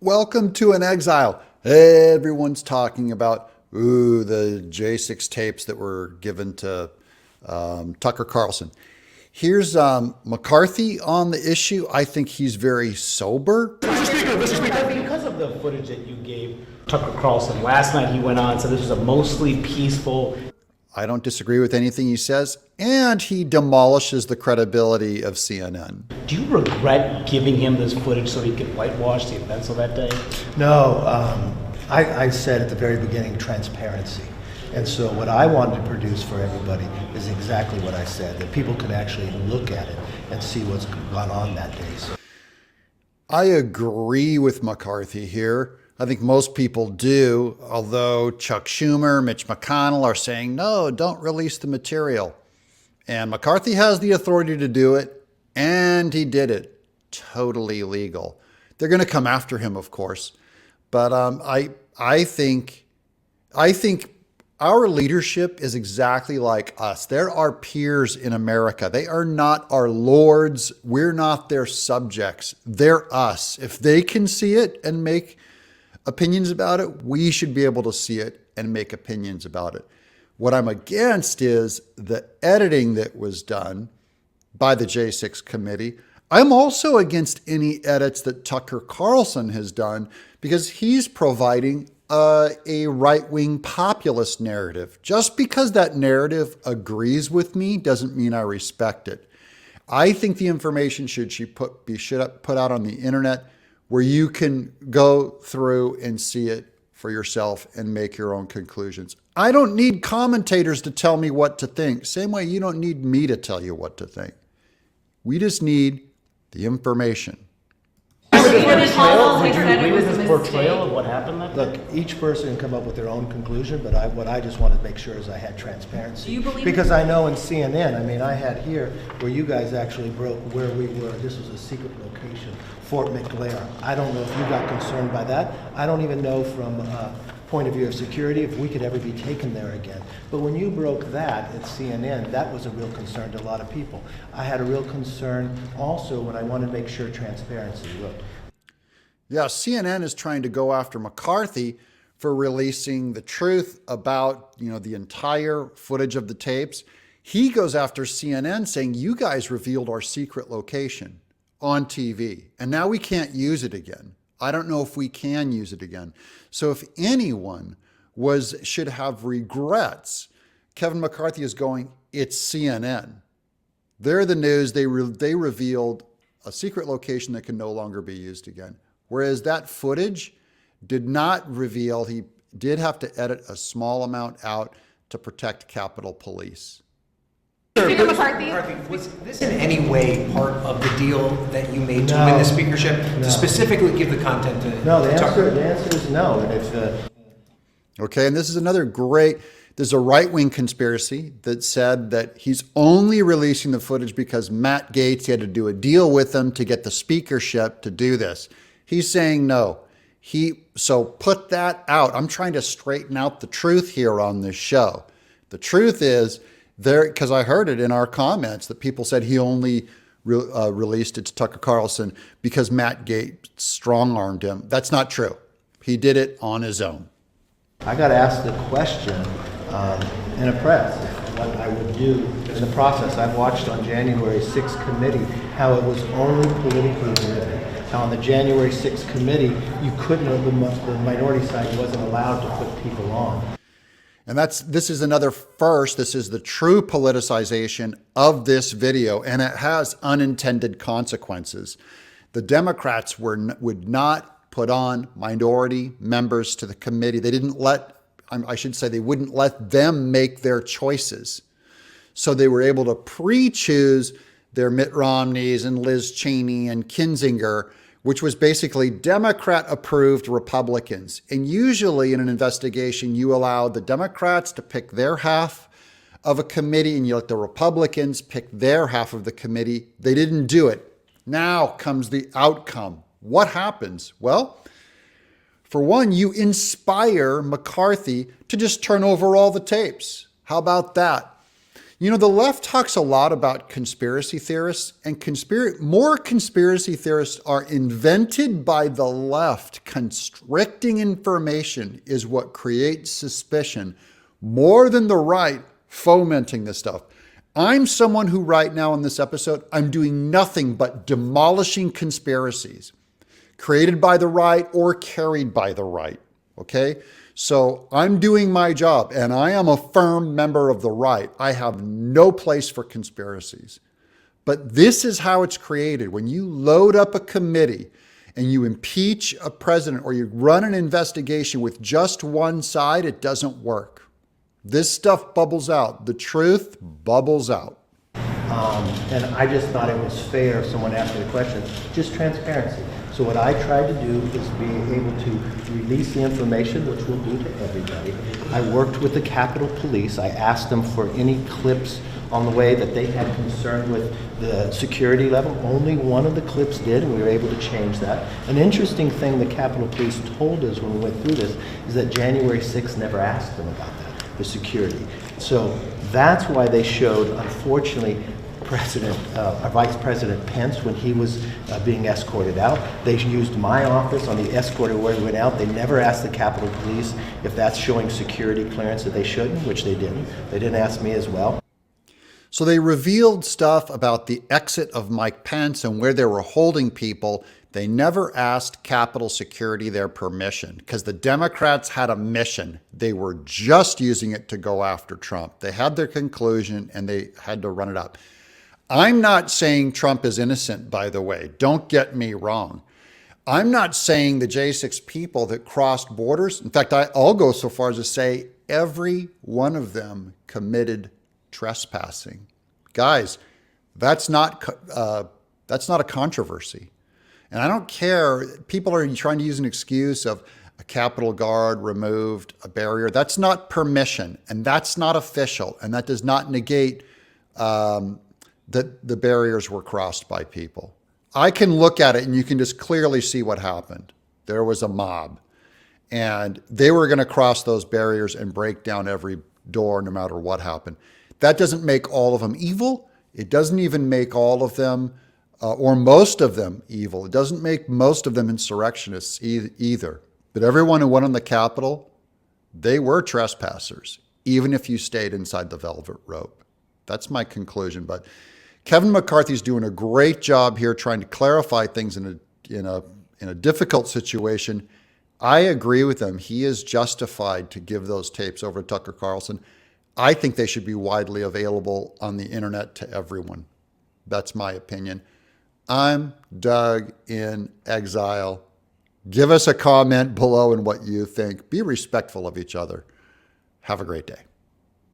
Welcome to In Exile. Everyone's talking about, the J6 tapes that were given to Tucker Carlson. Here's McCarthy on the issue. I think he's very sober. Mr. Speaker, because of the footage that you gave Tucker Carlson last night, he went on and said this was a mostly peaceful. I don't disagree with anything he says, and he demolishes the credibility of CNN. Do you regret giving him this footage so he could whitewash the events of that day? No, I said at the very beginning, transparency. And so what I wanted to produce for everybody is exactly what I said, that people could actually look at it and see what's gone on that day. So. I agree with McCarthy here. I think most people do, although Chuck Schumer, Mitch McConnell are saying, no, don't release the material. And McCarthy has the authority to do it, and he did it. Totally legal. They're going to come after him, of course. But I think our leadership is exactly like us. They're our peers in America. They are not our lords. We're not their subjects. They're us. If they can see it and make opinions about it, we should be able to see it and make opinions about it. What I'm against is the editing that was done by the J6 committee. I'm also against any edits that Tucker Carlson has done because he's providing a right-wing populist narrative. Just because that narrative agrees with me doesn't mean I respect it. I think the information should be put out on the internet where you can go through and see it for yourself and make your own conclusions. I don't need commentators to tell me what to think. Same way you don't need me to tell you what to think. We just need the information. Do you agree with his portrayal of what happened that day? Look, each person can come up with their own conclusion, but what I just wanted to make sure is I had transparency. Do you believe because I know in CNN, I had here where you guys actually broke where we were. This was a secret location, Fort McGlare. I don't know if you got concerned by that. I don't even know from point of view of security if we could ever be taken there again. But when you broke that at CNN, that was a real concern to a lot of people. I had a real concern also when I wanted to make sure transparency. Look. Yeah, CNN is trying to go after McCarthy for releasing the truth about, the entire footage of the tapes. He goes after CNN saying, you guys revealed our secret location on TV, and now we can't use it again. I don't know if we can use it again. So if anyone should have regrets, Kevin McCarthy is going, it's CNN. They're the news. They revealed a secret location that can no longer be used again. Whereas that footage did not reveal, he did have to edit a small amount out to protect Capitol Police. Speaker McCarthy, was this in any way part of the deal that you made to win the speakership to specifically give the content to No, the Tucker? answer is no. And if Okay, and this is there's a right-wing conspiracy that said that he's only releasing the footage because Matt Gaetz had to do a deal with him to get the speakership to do this. He's saying no. So put that out. I'm trying to straighten out the truth here on this show. The truth is, because I heard it in our comments that people said he only released it to Tucker Carlson because Matt Gaetz strong-armed him. That's not true. He did it on his own. I got asked the question in a press what I would do in the process. I've watched on January 6th committee how it was only politically driven. How on the January 6th committee, you couldn't, the minority side wasn't allowed to put people on. And this is another first. This is the true politicization of this video, and it has unintended consequences. The Democrats would not put on minority members to the committee. They didn't they wouldn't let them make their choices. So they were able to pre-choose their Mitt Romneys and Liz Cheney and Kinzinger, which was basically Democrat-approved Republicans. And usually in an investigation, you allow the Democrats to pick their half of a committee and you let the Republicans pick their half of the committee. They didn't do it. Now comes the outcome. What happens? Well, for one, you inspire McCarthy to just turn over all the tapes. How about that? You know, the left talks a lot about conspiracy theorists, and more conspiracy theorists are invented by the left. Constricting information is what creates suspicion more than the right fomenting this stuff. I'm someone who right now in this episode, I'm doing nothing but demolishing conspiracies created by the right or carried by the right, okay? So I'm doing my job, and I am a firm member of the right. I have no place for conspiracies. But this is how it's created. When you load up a committee and you impeach a president or you run an investigation with just one side, it doesn't work. This stuff bubbles out. The truth bubbles out. And I just thought it was fair if someone asked me the question, just transparency. So what I tried to do is be able to release the information, which we'll do to everybody. I worked with the Capitol Police. I asked them for any clips on the way that they had concern with the security level. Only one of the clips did, and we were able to change that. An interesting thing the Capitol Police told us when we went through this is that January 6th never asked them about that, the security. So that's why they showed, unfortunately, Vice President Pence, when he was being escorted out. They used my office on the escort where he went out. They never asked the Capitol Police if that's showing security clearance that they shouldn't, which they didn't. They didn't ask me as well. So they revealed stuff about the exit of Mike Pence and where they were holding people. They never asked Capitol Security their permission because the Democrats had a mission. They were just using it to go after Trump. They had their conclusion and they had to run it up. I'm not saying Trump is innocent, by the way. Don't get me wrong. I'm not saying the J6 people that crossed borders. In fact, I'll go so far as to say every one of them committed trespassing. Guys, that's not a controversy. And I don't care. People are trying to use an excuse of a Capitol Guard removed a barrier. That's not permission, and that's not official, and that does not negate that the barriers were crossed by people. I can look at it and you can just clearly see what happened. There was a mob and they were going to cross those barriers and break down every door no matter what happened. That doesn't make all of them evil. It doesn't even make all of them or most of them evil. It doesn't make most of them insurrectionists either. But everyone who went on the Capitol, they were trespassers, even if you stayed inside the velvet rope. That's my conclusion. But Kevin McCarthy's doing a great job here trying to clarify things in a difficult situation. I agree with him. He is justified to give those tapes over to Tucker Carlson. I think they should be widely available on the internet to everyone. That's my opinion. I'm Doug in Exile. Give us a comment below in what you think. Be respectful of each other. Have a great day.